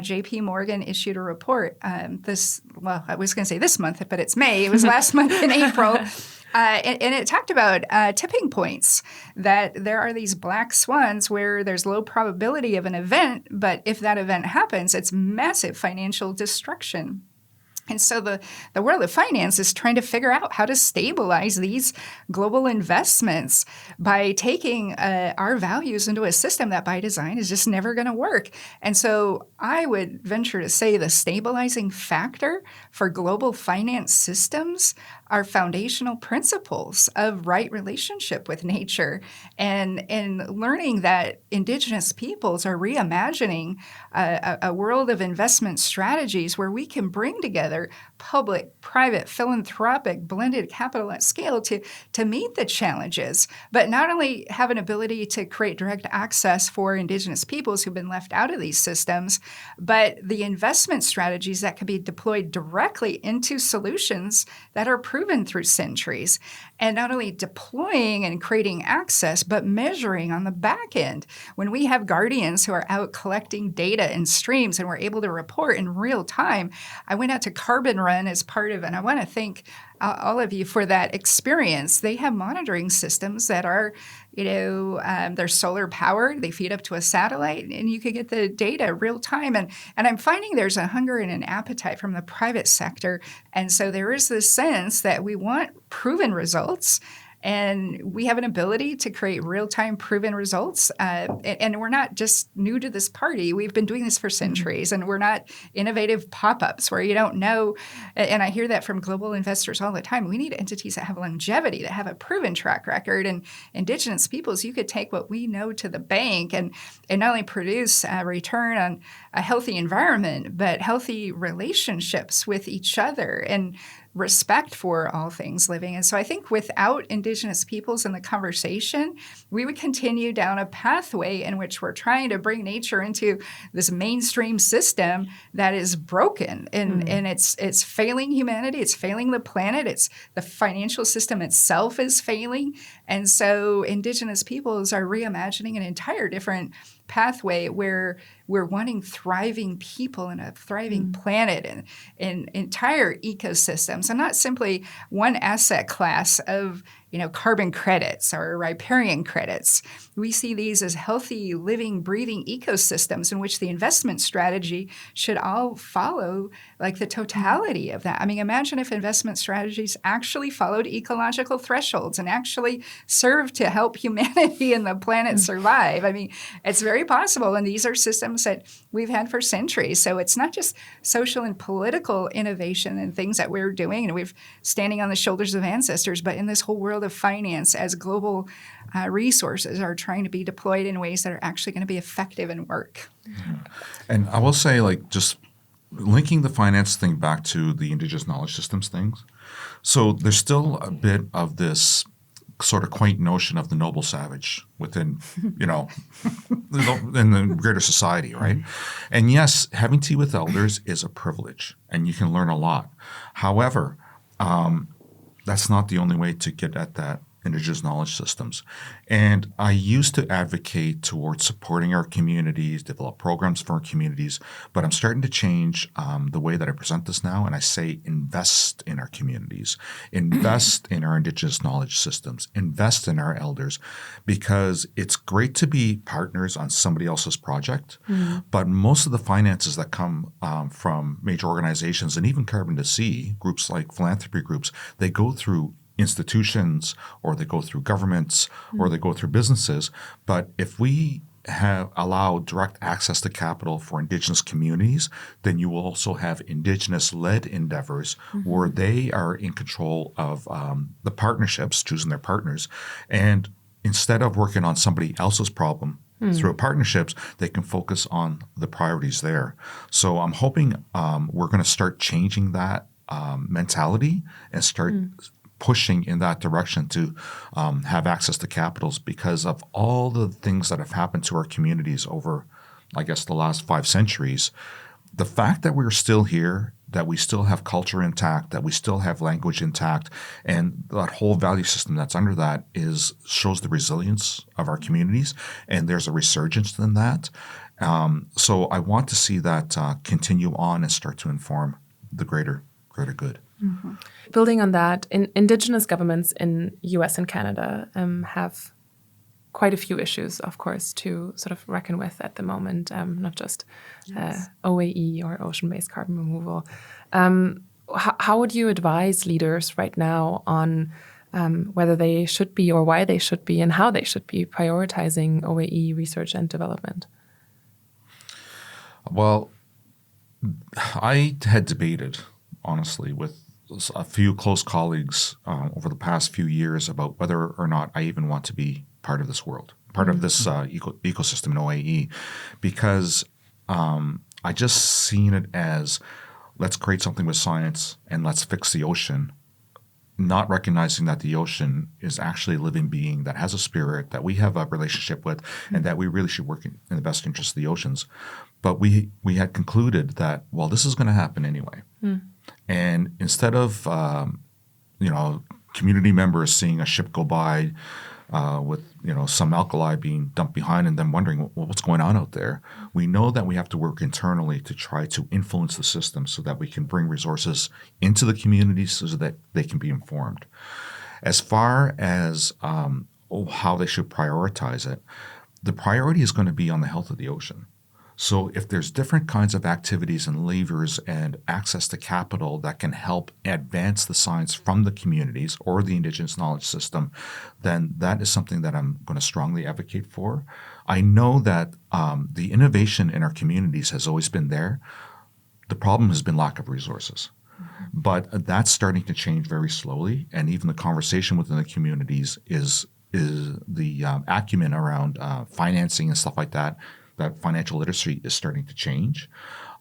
J.P. Morgan issued a report I was going to say this month, but it's May. It was last month in April. And it talked about tipping points, that there are these black swans where there's low probability of an event, but if that event happens, it's massive financial destruction. And so the world of finance is trying to figure out how to stabilize these global investments by taking our values into a system that by design is just never going to work. And so I would venture to say the stabilizing factor for global finance systems are foundational principles of right relationship with nature, and learning that Indigenous peoples are reimagining a world of investment strategies where we can bring together public, private, philanthropic, blended capital at scale to meet the challenges, but not only have an ability to create direct access for Indigenous peoples who've been left out of these systems, but the investment strategies that can be deployed directly into solutions that are proven through centuries. And not only deploying and creating access, but measuring on the back end. When we have guardians who are out collecting data in streams and we're able to report in real time. I went out to Carbon Run as part of, and I want to thank all of you for that experience. They have monitoring systems that are, they're solar powered. They feed up to a satellite, and you can get the data real time. And I'm finding there's a hunger and an appetite from the private sector. And so there is this sense that we want proven results. And we have an ability to create real-time proven results. And we're not just new to this party. We've been doing this for centuries. And we're not innovative pop-ups where you don't know. And I hear that from global investors all the time. We need entities that have longevity, that have a proven track record. And Indigenous peoples, you could take what we know to the bank and not only produce a return on a healthy environment, but healthy relationships with each other and respect for all things living. And so I think without Indigenous peoples in the conversation, we would continue down a pathway in which we're trying to bring nature into this mainstream system that is broken. And it's failing humanity. It's failing the planet. It's the financial system itself is failing. And so Indigenous peoples are reimagining an entire different pathway where we're wanting thriving people and a thriving planet and entire ecosystems, and not simply one asset class of carbon credits or riparian credits. We see these as healthy, living, breathing ecosystems in which the investment strategy should all follow like the totality of that. I mean, imagine if investment strategies actually followed ecological thresholds and actually served to help humanity and the planet survive. I mean, it's very possible, and these are systems that we've had for centuries. So it's not just social and political innovation and things that we're doing, and we're standing on the shoulders of ancestors, but in this whole world of finance, as global resources are trying to be deployed in ways that are actually going to be effective and work. And I will say, just linking the finance thing back to the Indigenous knowledge systems things. So there's still a bit of this sort of quaint notion of the noble savage within, in the greater society, right? And yes, having tea with elders is a privilege, and you can learn a lot. However, that's not the only way to get at that Indigenous knowledge systems. And I used to advocate towards supporting our communities, develop programs for our communities, but I'm starting to change the way that I present this now, and I say invest in our communities, invest in our Indigenous knowledge systems, invest in our elders, because it's great to be partners on somebody else's project, but most of the finances that come from major organizations and even Carbon to Sea, groups like philanthropy groups, they go through institutions or they go through governments or they go through businesses. But if we have allowed direct access to capital for Indigenous communities, then you will also have Indigenous-led endeavors where they are in control of the partnerships, choosing their partners. And instead of working on somebody else's problem through partnerships, they can focus on the priorities there. So I'm hoping we're going to start changing that mentality and start pushing in that direction to have access to capitals, because of all the things that have happened to our communities over, I guess, the last 5 centuries. The fact that we're still here, that we still have culture intact, that we still have language intact, and that whole value system that's under that shows the resilience of our communities, and there's a resurgence in that. So I want to see that continue on and start to inform the greater good. Building on that, Indigenous governments in US and Canada have quite a few issues, of course, to sort of reckon with at the moment, not just OAE or ocean-based carbon removal. How would you advise leaders right now on whether they should be or why they should be and how they should be prioritizing OAE research and development? Well, I had debated, honestly, with a few close colleagues over the past few years about whether or not I even want to be part of this world, part of this ecosystem in OAE, because I just seen it as, let's create something with science and let's fix the ocean, not recognizing that the ocean is actually a living being that has a spirit that we have a relationship with, and that we really should work in the best interest of the oceans. But we had concluded that, well, this is going to happen anyway. And instead of community members seeing a ship go by with some alkali being dumped behind and them wondering, well, what's going on out there, we know that we have to work internally to try to influence the system so that we can bring resources into the communities so that they can be informed. As far as how they should prioritize it, the priority is going to be on the health of the ocean. So if there's different kinds of activities and levers and access to capital that can help advance the science from the communities or the Indigenous knowledge system, then that is something that I'm going to strongly advocate for. I know that the innovation in our communities has always been there. The problem has been lack of resources. But that's starting to change very slowly, and even the conversation within the communities is the acumen around financing and stuff like that financial literacy is starting to change.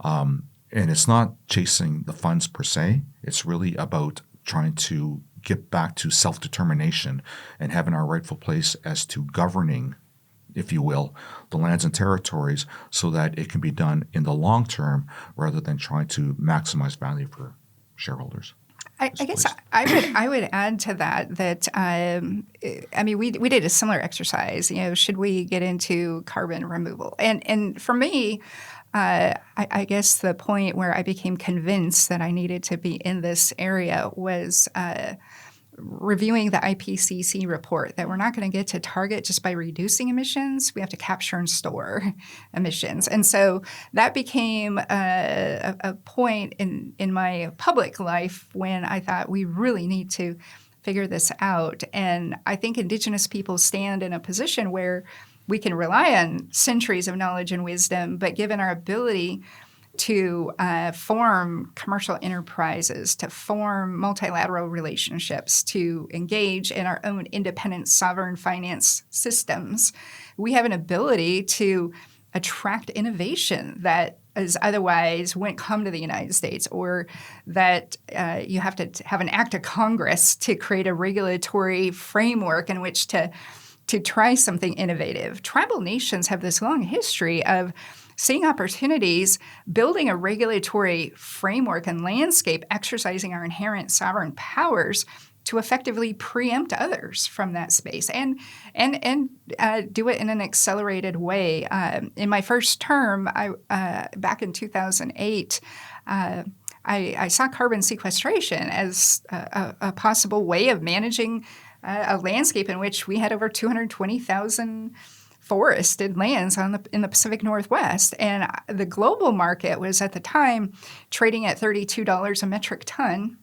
And it's not chasing the funds per se. It's really about trying to get back to self-determination and having our rightful place as to governing, if you will, the lands and territories so that it can be done in the long term rather than trying to maximize value for shareholders. I guess I would add to that we did a similar exercise. Should we get into carbon removal? And for me, I guess the point where I became convinced that I needed to be in this area was reviewing the IPCC report that we're not going to get to target just by reducing emissions. We have to capture and store emissions. And so that became a point in my public life when I thought we really need to figure this out. And I think Indigenous people stand in a position where we can rely on centuries of knowledge and wisdom, but given our ability to form commercial enterprises, to form multilateral relationships, to engage in our own independent sovereign finance systems, we have an ability to attract innovation that is otherwise wouldn't come to the United States, or that you have to have an act of Congress to create a regulatory framework in which to try something innovative. Tribal nations have this long history of seeing opportunities, building a regulatory framework and landscape, exercising our inherent sovereign powers to effectively preempt others from that space and do it in an accelerated way. In my first term, back in 2008, I saw carbon sequestration as a possible way of managing a landscape in which we had over 220,000 forested lands in the Pacific Northwest. And the global market was at the time trading at $32 a metric ton.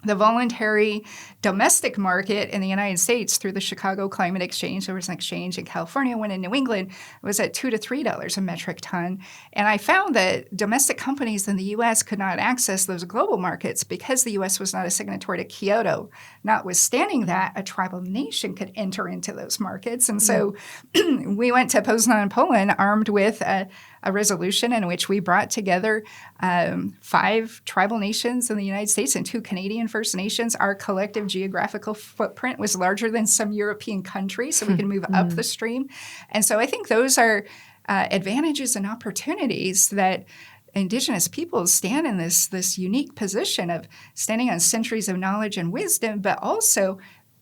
The voluntary domestic market in the United States through the Chicago Climate Exchange, there was an exchange in California, one in New England, was at $2 to $3 a metric ton. And I found that domestic companies in the U.S. could not access those global markets because the U.S. was not a signatory to Kyoto. Notwithstanding that, a tribal nation could enter into those markets. And so we went to Poznan, Poland, armed with a resolution in which we brought together 5 tribal nations in the United States and 2 Canadian First Nations. Our collective geographical footprint was larger than some European countries, so we can move up the stream. And so I think those are advantages and opportunities that Indigenous peoples stand in this unique position of standing on centuries of knowledge and wisdom, but also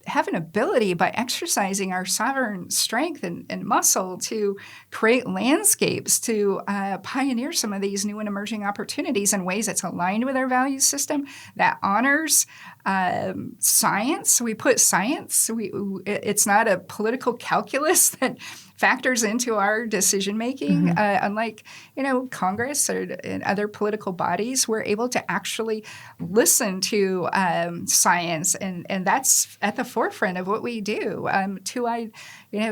have an ability by exercising our sovereign strength and muscle to create landscapes, to pioneer some of these new and emerging opportunities in ways that's aligned with our value system, that honors science. We put science, it's not a political calculus that factors into our decision-making. Unlike, Congress and other political bodies, we're able to actually listen to science, and that's at the forefront of what we do.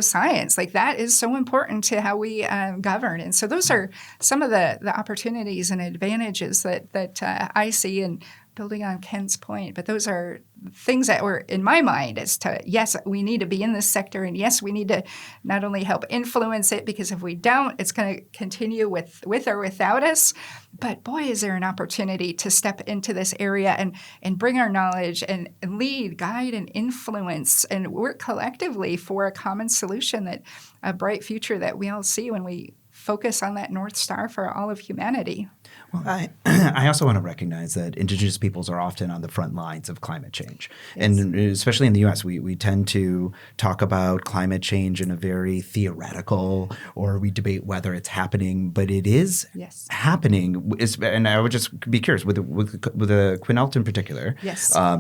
Science, like that is so important to how we govern. And so those are some of the opportunities and advantages that I see in building on Ken's point. But those are things that were in my mind as to, yes, we need to be in this sector, and yes, we need to not only help influence it, because if we don't, it's going to continue with or without us. But boy, is there an opportunity to step into this area and bring our knowledge and lead, guide, and influence and work collectively for a common solution, that a bright future that we all see when we focus on that North Star for all of humanity. Well, I also want to recognize that Indigenous peoples are often on the front lines of climate change. Yes. And especially in the U.S., we tend to talk about climate change in a very theoretical, or we debate whether it's happening, but it is happening. And I would just be curious, with the Quinault in particular,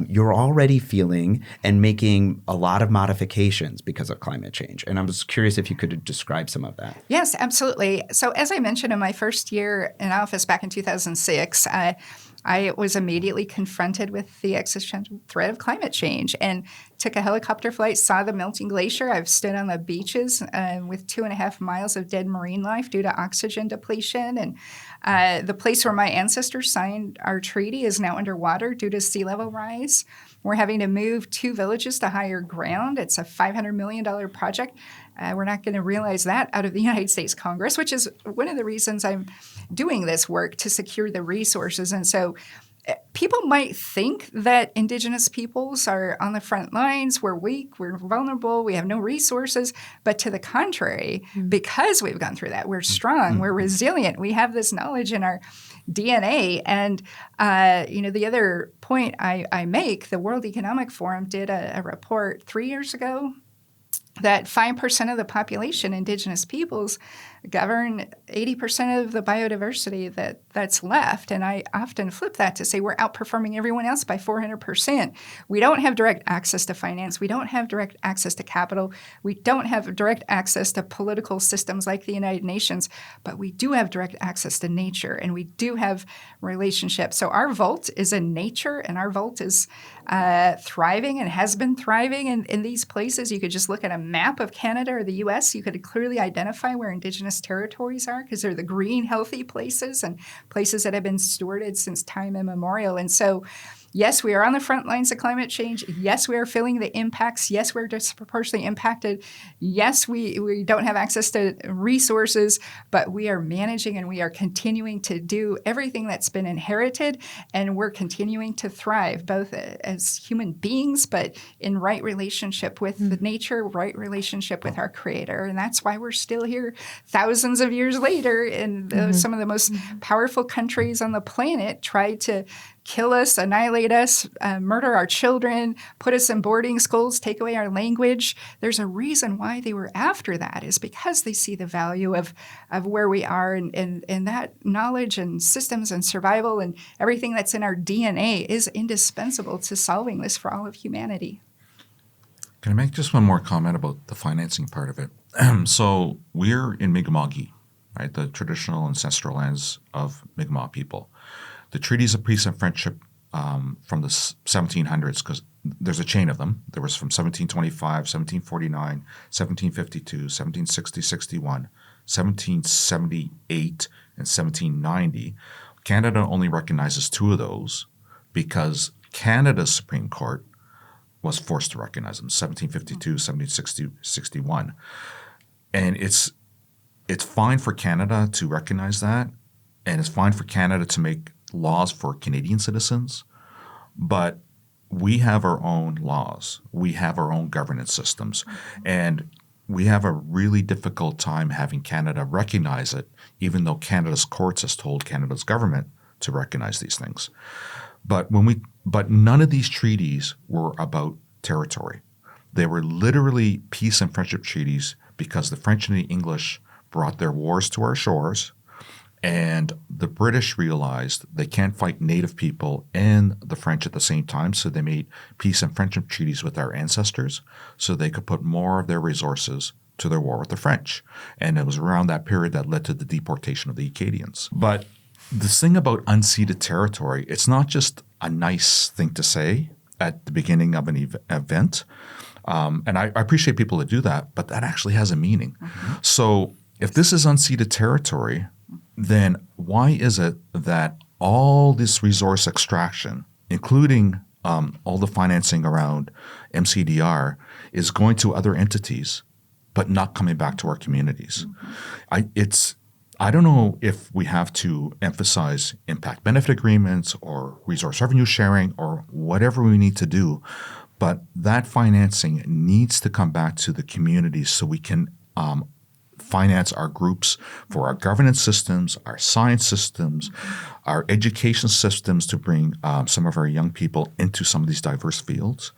you're already feeling and making a lot of modifications because of climate change. And I was curious if you could describe some of that. Yes, absolutely. So as I mentioned, in my first year in office back in 2006, I was immediately confronted with the existential threat of climate change and took a helicopter flight, saw the melting glacier. I've stood on the beaches with 2.5 miles of dead marine life due to oxygen depletion. And the place where my ancestors signed our treaty is now underwater due to sea level rise. We're having to move 2 villages to higher ground. It's a $500 million project. We're not going to realize that out of the United States Congress, which is one of the reasons I'm doing this work, to secure the resources. And so people might think that Indigenous peoples are on the front lines. We're weak, we're vulnerable, we have no resources. But to the contrary, because we've gone through that, we're strong, we're resilient, we have this knowledge in our DNA. And, the other point I make, the World Economic Forum did a report 3 years ago that 5% of the population, Indigenous peoples, govern 80% of the biodiversity that's left. And I often flip that to say we're outperforming everyone else by 400%. We don't have direct access to finance. We don't have direct access to capital. We don't have direct access to political systems like the United Nations, but we do have direct access to nature, and we do have relationships. So our vault is in nature, and our vault is thriving and has been thriving in these places. You could just look at a map of Canada or the U.S. You could clearly identify where Indigenous territories are, because they're the green, healthy places and places that have been stewarded since time immemorial. And so, yes, we are on the front lines of climate change. Yes, we are feeling the impacts. Yes, we're disproportionately impacted. Yes, we don't have access to resources, but we are managing and we are continuing to do everything that's been inherited, and we're continuing to thrive, both as human beings, but in right relationship with the nature, right relationship with our Creator. And that's why we're still here thousands of years later, and some of the most powerful countries on the planet tried to kill us, annihilate us, murder our children, put us in boarding schools, take away our language. There's a reason why they were after that, is because they see the value of where we are, and that knowledge and systems and survival and everything that's in our DNA is indispensable to solving this for all of humanity. Can I make just one more comment about the financing part of it? So we're in Mi'kmaq, right, the traditional ancestral lands of Mi'kmaq people. The treaties of peace and friendship from the 1700s, because there's a chain of them. There was from 1725, 1749, 1752, 1760, 61, 1778, and 1790. Canada only recognizes 2 of those because Canada's Supreme Court was forced to recognize them, 1752, 1760, 61. And it's fine for Canada to recognize that, and it's fine for Canada to make laws for Canadian citizens, but we have our own laws. We have our own governance systems, and we have a really difficult time having Canada recognize it, even though Canada's courts has told Canada's government to recognize these things. But none of these treaties were about territory. They were literally peace and friendship treaties because the French and the English brought their wars to our shores, and the British realized they can't fight Native people and the French at the same time, so they made peace and friendship treaties with our ancestors so they could put more of their resources to their war with the French. And it was around that period that led to the deportation of the Acadians. But this thing about unceded territory, it's not just a nice thing to say at the beginning of an event. And I appreciate people that do that, but that actually has a meaning. Mm-hmm. So if this is unceded territory, then why is it that all this resource extraction, including all the financing around MCDR, is going to other entities but not coming back to our communities? Mm-hmm. I don't know if we have to emphasize impact benefit agreements or resource revenue sharing or whatever we need to do, but that financing needs to come back to the communities so we can finance our groups for our governance systems, our science systems, our education systems to bring some of our young people into some of these diverse fields.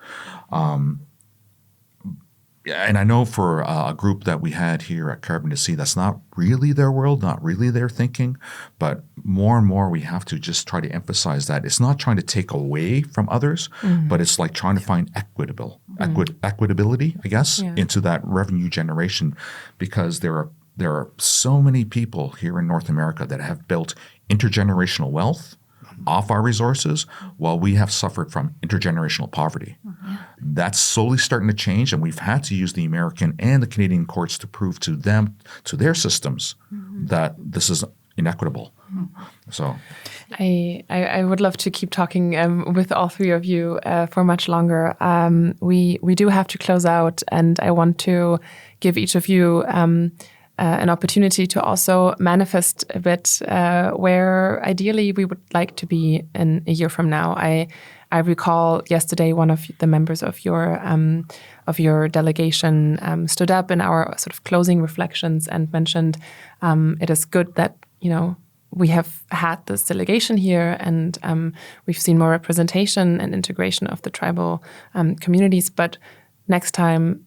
And I know for a group that we had here at Carbon to See, that's not really their world, not really their thinking, but more and more we have to just try to emphasize that it's not trying to take away from others, but it's like trying to find equitability, I guess, into that revenue generation, because there are so many people here in North America that have built intergenerational wealth off our resources while we have suffered from intergenerational poverty. That's slowly starting to change, and we've had to use the American and the Canadian courts to prove to them, to their systems, that this is inequitable. So I would love to keep talking with all 3 of you for much longer. We do have to close out, and I want to give each of you an opportunity to also manifest a bit where ideally we would like to be in a year from now. I recall yesterday one of the members of your delegation stood up in our sort of closing reflections and mentioned it is good that we have had this delegation here and we've seen more representation and integration of the tribal communities, but next time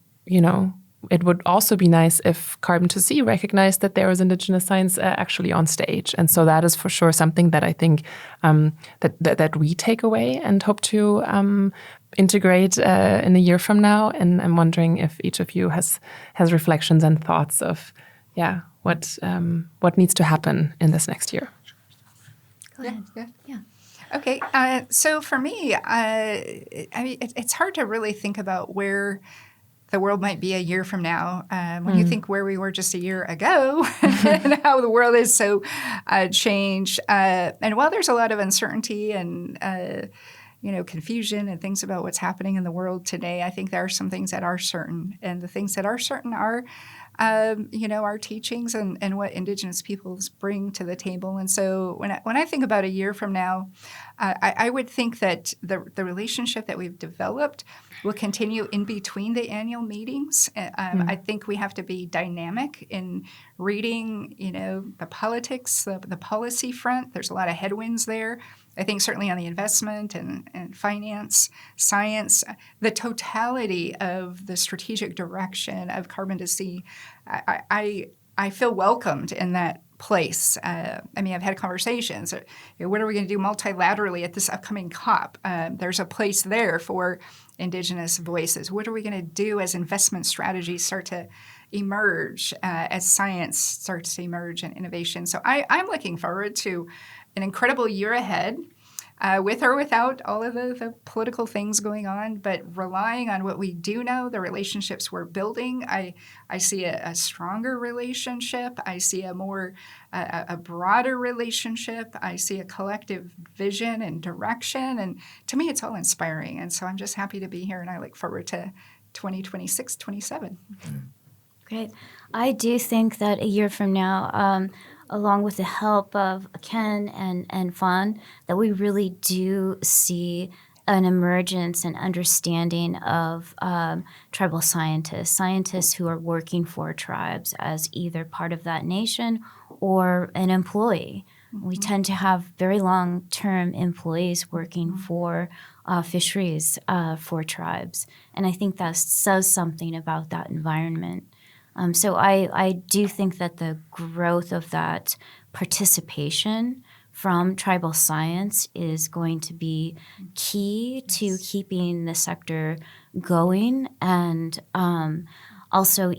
it would also be nice if Carbon to See recognized that there is Indigenous science actually on stage. And so that is for sure something that I think that we take away and hope to integrate in a year from now. And I'm wondering if each of you has reflections and thoughts of, what needs to happen in this next year. Go ahead. Yeah. Okay. So for me, it's hard to really think about where the world might be a year from now. When you think where we were just a year ago and how the world is so changed. And while there's a lot of uncertainty and confusion and things about what's happening in the world today, I think there are some things that are certain. And the things that are certain are, our teachings and what Indigenous peoples bring to the table. And so when I think about a year from now, I would think that the relationship that we've developed will continue in between the annual meetings. I think we have to be dynamic in reading, the politics, the policy front. There's a lot of headwinds there. I think certainly on the investment and finance, science, the totality of the strategic direction of Carbon to Sea, I feel welcomed in that place. I mean, I've had conversations. What are we going to do multilaterally at this upcoming COP? There's a place there for Indigenous voices. What are we going to do as investment strategies start to emerge, as science starts to emerge and innovation? So I'm looking forward to an incredible year ahead. With or without all of the political things going on, but relying on what we do know, the relationships we're building, I see a stronger relationship. I see a broader relationship. I see a collective vision and direction. And to me, it's all inspiring. And so I'm just happy to be here, and I look forward to 2026, 27. Great. I do think that a year from now, along with the help of Ken and Fawn, that we really do see an emergence and understanding of tribal scientists who are working for tribes as either part of that nation or an employee. We tend to have very long-term employees working for fisheries for tribes, and I think that says something about that environment. So I do think that the growth of that participation from tribal science is going to be key to keeping the sector going, and also,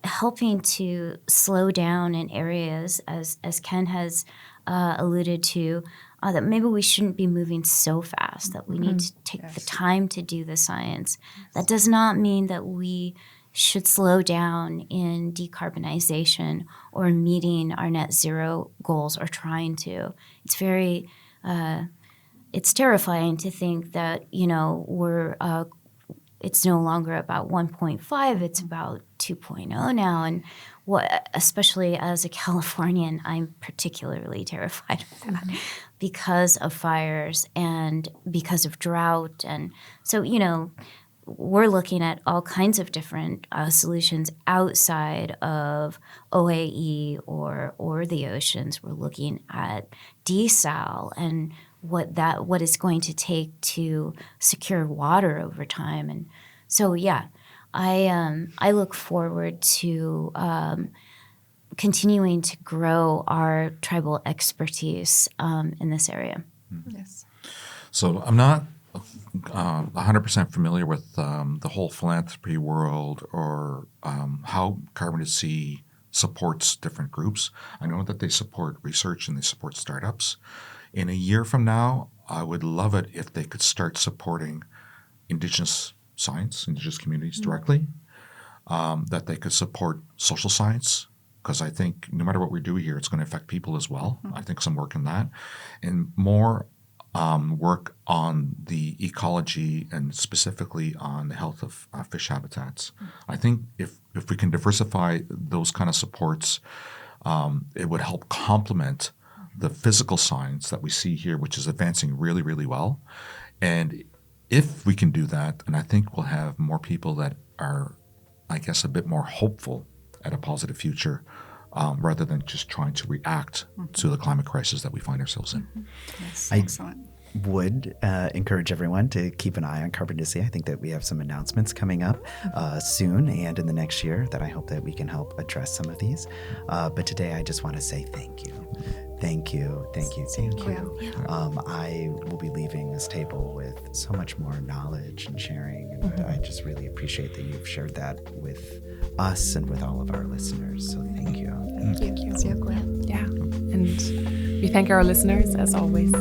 helping to slow down in areas, as Ken has alluded to, that maybe we shouldn't be moving so fast, that we need to take the time to do the science. That does not mean that we should slow down in decarbonization or meeting our net zero goals or trying to. It's very, it's terrifying to think that, it's no longer about 1.5, it's about 2.0 now. And especially as a Californian, I'm particularly terrified of that because of fires and because of drought. And so, we're looking at all kinds of different solutions outside of OAE or the oceans. We're looking at desal and what it's going to take to secure water over time. And so, yeah, I look forward to continuing to grow our tribal expertise in this area. Yes. So I'm not 100% familiar with the whole philanthropy world or how Carbon to Sea supports different groups. I know that they support research and they support startups. In a year from now, I would love it if they could start supporting Indigenous science, Indigenous communities directly, that they could support social science, because I think no matter what we do here, it's going to affect people as well. I think some work in that. And more work on the ecology and specifically on the health of fish habitats. I think if we can diversify those kind of supports, it would help complement the physical science that we see here, which is advancing really, really well. And if we can do that, and I think we'll have more people that are, I guess, a bit more hopeful at a positive future, rather than just trying to react to the climate crisis that we find ourselves in. Yes, excellent. Would encourage everyone to keep an eye on Carbon to Sea. I think that we have some announcements coming up soon and in the next year that I hope that we can help address some of these. But today I just want to say thank you. Thank you. I will be leaving this table with so much more knowledge and sharing, and I just really appreciate that you've shared that with us and with all of our listeners. So thank you. Thank you. Yeah, and we thank our listeners as always.